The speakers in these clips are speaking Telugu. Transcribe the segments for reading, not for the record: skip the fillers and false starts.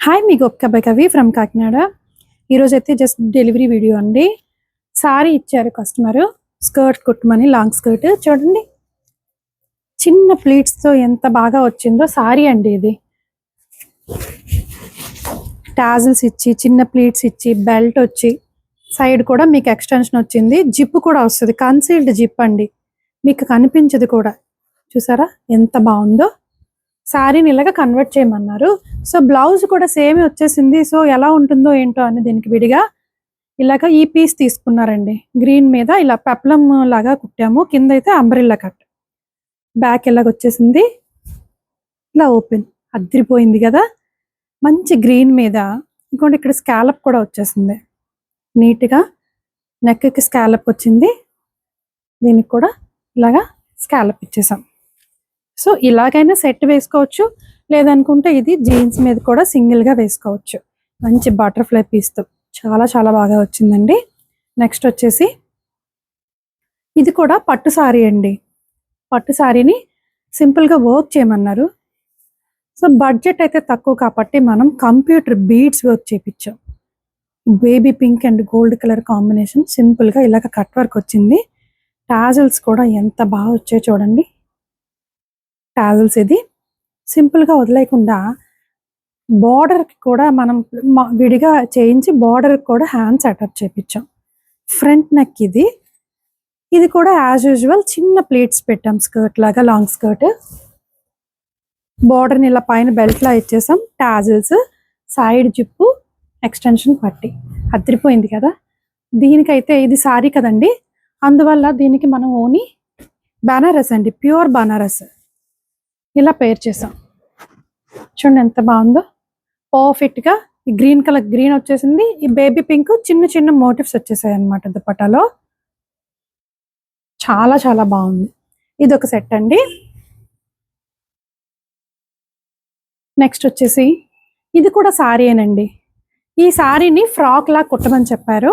హాయ్ మీ గొప్ప కవి ఫ్రమ్ కాకినాడ. ఈరోజు అయితే జస్ట్ డెలివరీ వీడియో అండి. సారీ ఇచ్చారు కస్టమర్, స్కర్ట్ కుట్టమని. లాంగ్ స్కర్ట్ చూడండి, చిన్న ప్లీట్స్తో ఎంత బాగా వచ్చిందో సారీ అండి. ఇది టాజిల్స్ ఇచ్చి, చిన్న ప్లీట్స్ ఇచ్చి, బెల్ట్ వచ్చి, సైడ్ కూడా మీకు ఎక్స్టెన్షన్ వచ్చింది. జిప్ కూడా వస్తుంది, కన్సీల్డ్ జిప్ అండి, మీకు కనిపించదు కూడా. చూసారా ఎంత బాగుందో. శారీని ఇలాగా కన్వర్ట్ చేయమన్నారు. సో బ్లౌజ్ కూడా సేమ్ వచ్చేసింది. సో ఎలా ఉంటుందో ఏంటో అని దీనికి విడిగా ఇలాగా ఈ పీస్ తీసుకున్నారండి. గ్రీన్ మీద ఇలా పెప్లం లాగా కుట్టాము. కింద అయితే అంబ్రిల్లా కట్. బ్యాక్ ఇలాగ వచ్చేసింది, ఇలా ఓపెన్. అదిరిపోయింది కదా, మంచి గ్రీన్ మీద. ఇంకోటి ఇక్కడ స్కాలప్ కూడా వచ్చేసింది నీట్గా. నెక్కి స్కాలప్ వచ్చింది, దీనికి కూడా ఇలాగా స్కాలప్ ఇచ్చేసాం. సో ఇలాగైనా సెట్ వేసుకోవచ్చు, లేదనుకుంటే ఇది జీన్స్ మీద కూడా సింగిల్గా వేసుకోవచ్చు. మంచి బటర్ఫ్లై పీస్తో చాలా చాలా బాగా వచ్చిందండి. నెక్స్ట్ వచ్చేసి ఇది కూడా పట్టు సారీ అండి. పట్టు సారీని సింపుల్గా వర్క్ చేయమన్నారు. సో బడ్జెట్ అయితే తక్కువ కాబట్టి మనం కంప్యూటర్ బీడ్స్ వర్క్ చేయించాం. Baby pink and gold colour combination. సింపుల్గా ఇలాగ కట్ వర్క్ వచ్చింది. టాజిల్స్ కూడా ఎంత బాగా వచ్చాయో చూడండి. టాజిల్స్ ఇది సింపుల్గా వదిలేకుండా బార్డర్కి కూడా మనం విడిగా చేయించి బార్డర్కి కూడా హ్యాండ్స్ అటాచ్ చేయించాం. ఫ్రంట్ నెక్ ఇది. ఇది కూడా యాజ్ యూజువల్ చిన్న ప్లేట్స్ పెట్టాం, స్కర్ట్ లాగా, లాంగ్ స్కర్ట్. బార్డర్ని ఇలా పైన బెల్ట్లా ఇచ్చేసాం. టాజిల్స్, సైడ్ జిప్పు, ఎక్స్టెన్షన్ పట్టి. అదిరిపోయింది కదా. దీనికైతే ఇది సారీ కదండి, అందువల్ల దీనికి మనం ఓని బనారస్ అండి, ప్యూర్ బనారస్ ఇలా పేర్ చేసాం. చూడండి ఎంత బాగుందో. పర్ఫెక్ట్గా ఈ గ్రీన్ కలర్ గ్రీన్ వచ్చేసింది. ఈ బేబీ పింక్ చిన్న చిన్న మోటివ్స్ వచ్చేసాయి అనమాట దుపట్టాలో. చాలా చాలా బాగుంది. ఇది ఒక సెట్ అండి. నెక్స్ట్ వచ్చేసి ఇది కూడా సారీయేనండి. ఈ సారీని ఫ్రాక్ లా కుట్టమని చెప్పారు.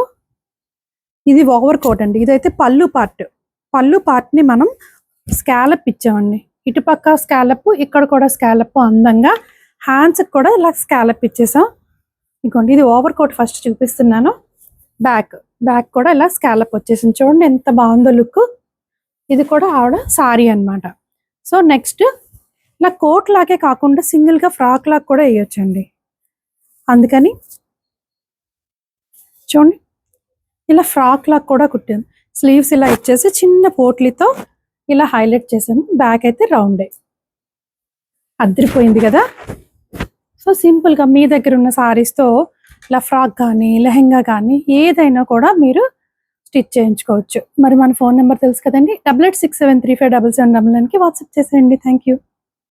ఇది ఓవర్ కోట్ అండి. ఇదైతే పళ్ళు పార్ట్. పళ్ళు పార్ట్ని మనం స్కాలప్ ఇచ్చామండి. ఇటుపక్క స్కాలప్, ఇక్కడ కూడా స్కాలప్. అందంగా హ్యాండ్స్కి కూడా ఇలా స్కాలప్ ఇచ్చేసాం. ఇంకోండి ఇది ఓవర్ కోట్ ఫస్ట్ చూపిస్తున్నాను. బ్యాక్ కూడా ఇలా స్కాలప్ వచ్చేసింది. చూడండి ఎంత బాగుందో లుక్. ఇది కూడా ఆవిడ సారీ అనమాట. సో నెక్స్ట్ ఇలా కోట్ లాగే కాకుండా సింగిల్గా ఫ్రాక్ లాగా కూడా వేయొచ్చండి. అందుకని చూడండి ఇలా ఫ్రాక్ లాగా కూడా కుట్టాను. స్లీవ్స్ ఇలా ఇచ్చేసి చిన్న పోట్లీతో ఇలా హైలైట్ చేసాము. బ్యాక్ అయితే రౌండే. అదిరిపోయింది కదా. సో సింపుల్గా మీ దగ్గర ఉన్న సారీస్తో ఇలా ఫ్రాక్ కానీ లెహెంగా కానీ ఏదైనా కూడా మీరు స్టిచ్ చేయించుకోవచ్చు. మరి మన ఫోన్ నెంబర్ తెలుసు కదండి, 8867357799కి వాట్సాప్ చేసేయండి. Thank you.